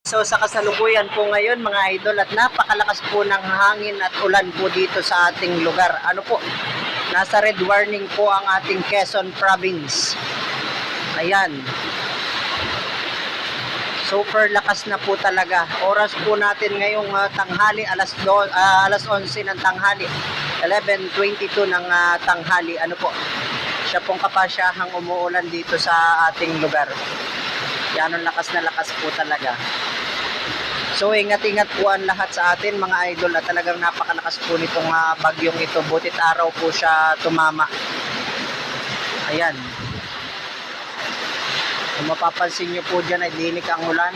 So sa kasalukuyan po ngayon mga idol at napakalakas po ng hangin at ulan po dito sa ating lugar. Ano po? Nasa red warning po ang ating Quezon Province. Ayan. Super lakas na po talaga. Oras po natin ngayong tanghali, alas 11 ng tanghali. 11:22 ng tanghali. Ano po? Siya pong kapasyahang umuulan dito sa ating lugar. Yan ang lakas na lakas po talaga. So ingat-ingat po ang lahat sa atin mga idol at talagang napakalakas po nitong bagyong ito. Butit araw po siya tumama. Ayan. Kung mapapansin nyo po dyan ay dinig ang ulan.